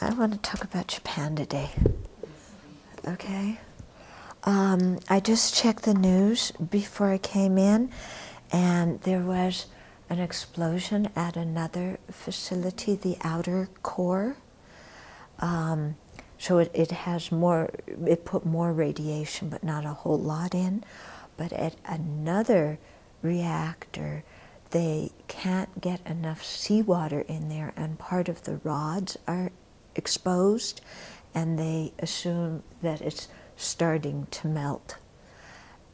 I want to talk about Japan today. Okay. I just checked the news before I came in, and there was an explosion at another facility, the outer core. So it has more, it put more radiation, but not a whole lot in. But at another reactor, they can't get enough seawater in there, and part of the rods are exposed, and they assume that it's starting to melt.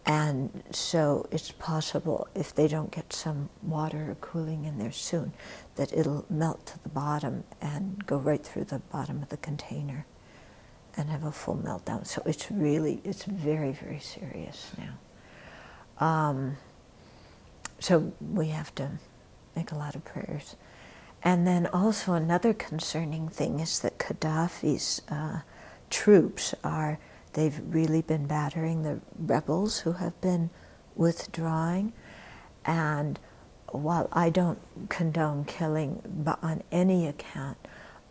And so it's possible, if they don't get some water or cooling in there soon, that it'll melt to the bottom and go right through the bottom of the container and have a full meltdown. So it's really, it's very, very serious now. So we have to make a lot of prayers. And then also another concerning thing is that Gaddafi's troops are, they've really been battering the rebels who have been withdrawing. And while I don't condone killing, but on any account,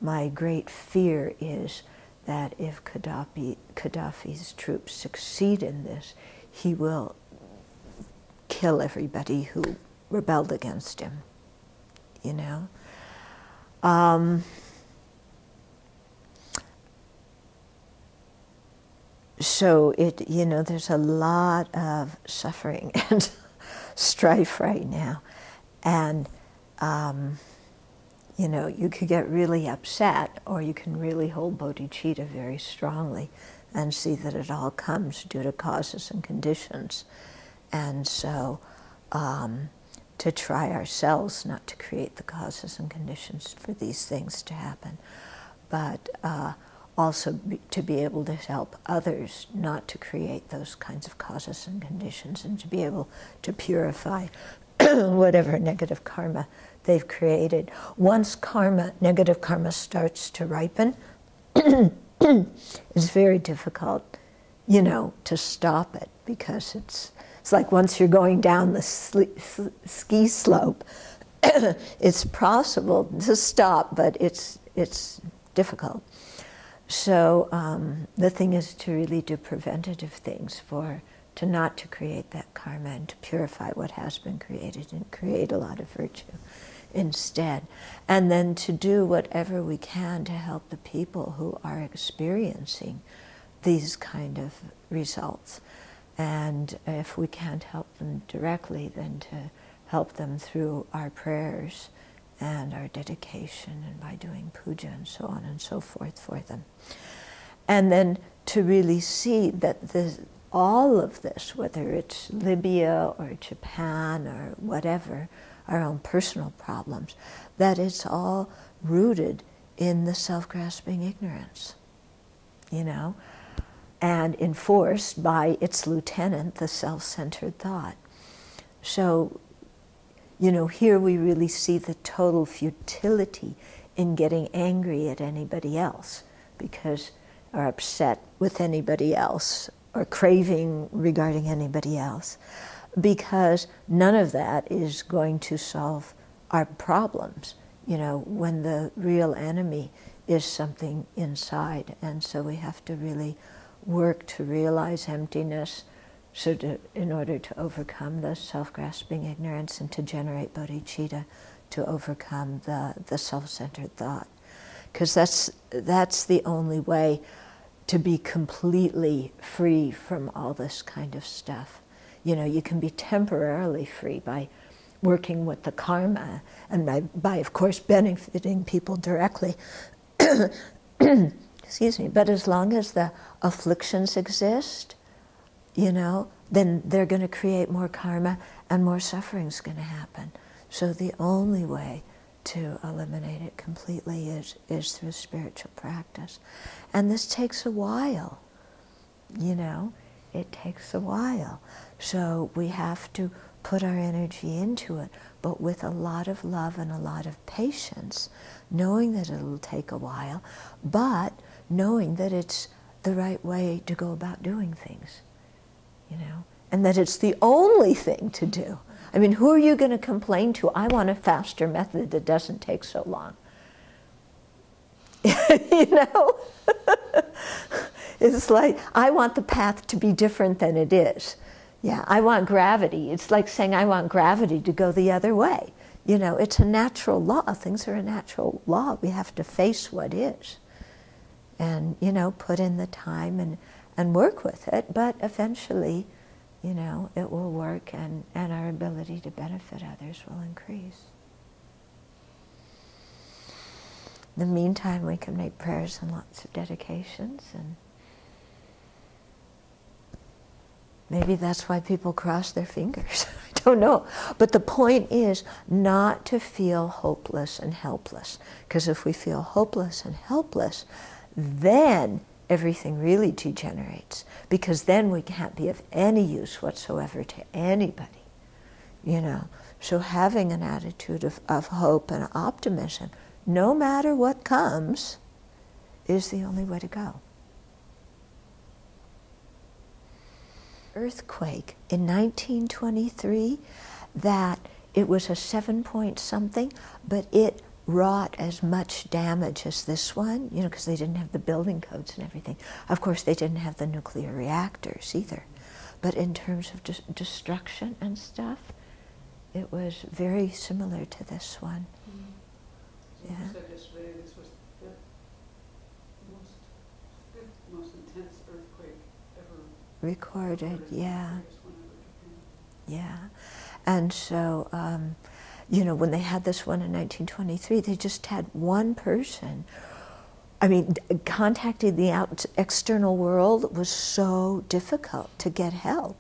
my great fear is that if Gaddafi's troops succeed in this, he will kill everybody who rebelled against him, you know? So it, you know, there's a lot of suffering and strife right now. And, you know, you could get really upset, or you can really hold bodhicitta very strongly and see that it all comes due to causes and conditions. And so to try ourselves not to create the causes and conditions for these things to happen, but also to be able to help others not to create those kinds of causes and conditions, and to be able to purify whatever negative karma they've created. Once karma, negative karma starts to ripen, it's very difficult, you know, to stop it, because it's like once you're going down the ski slope, it's possible to stop, but it's difficult. So the thing is to really do preventative things to not to create that karma, and to purify what has been created and create a lot of virtue instead. And then to do whatever we can to help the people who are experiencing these kind of results. And if we can't help them directly, then to help them through our prayers and our dedication, and by doing puja and so on and so forth for them. And then to really see that all of this, whether it's Libya or Japan or whatever, our own personal problems, that it's all rooted in the self-grasping ignorance, you know, and enforced by its lieutenant, the self-centered thought. So, you know, here we really see the total futility in getting angry at anybody else, because, or upset with anybody else, or craving regarding anybody else, because none of that is going to solve our problems, you know, when the real enemy is something inside. And so we have to really work to realize emptiness, in order to overcome the self-grasping ignorance, and to generate bodhicitta, to overcome the self-centered thought. Because that's the only way to be completely free from all this kind of stuff. You know, you can be temporarily free by working with the karma, and by of course benefiting people directly. Excuse me. But as long as the afflictions exist, you know, then they're going to create more karma, and more suffering's going to happen. So the only way to eliminate it completely is through spiritual practice. And this takes a while, you know, it takes a while. So we have to put our energy into it, but with a lot of love and a lot of patience, knowing that it'll take a while, but knowing that it's the right way to go about doing things, you know, and that it's the only thing to do. I mean, who are you going to complain to? I want a faster method that doesn't take so long. You know? It's like, I want the path to be different than it is. Yeah, I want gravity. It's like saying I want gravity to go the other way. You know, it's a natural law. Things are a natural law. We have to face what is. And, you know, put in the time and work with it. But eventually, you know, it will work and our ability to benefit others will increase. In the meantime, we can make prayers and lots of dedications, and maybe that's why people cross their fingers. I don't know. But the point is not to feel hopeless and helpless. Because if we feel hopeless and helpless, then everything really degenerates. Because then we can't be of any use whatsoever to anybody. You know. So having an attitude of hope and optimism, no matter what comes, is the only way to go. Earthquake in 1923, that it was a 7-point something, but it wrought as much damage as this one, you know, because they didn't have the building codes and everything. Of course, they didn't have the nuclear reactors either. But in terms of destruction and stuff, it was very similar to this one. So you said yesterday this was the most intense earthquake ever recorded. Yeah. Yeah. And so, you know, when they had this one in 1923, they just had one person. I mean, contacting the external world was so difficult to get help.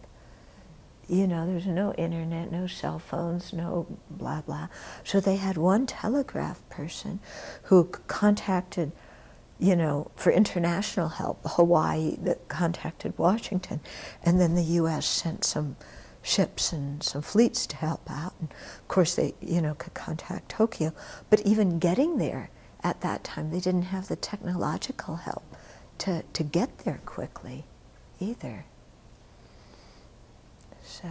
You know, there's no internet, no cell phones, no blah, blah. So they had one telegraph person who contacted, you know, for international help, Hawaii, that contacted Washington, and then the U.S. sent some ships and some fleets to help out. And of course they, you know, could contact Tokyo. But even getting there at that time, they didn't have the technological help to get there quickly either. So.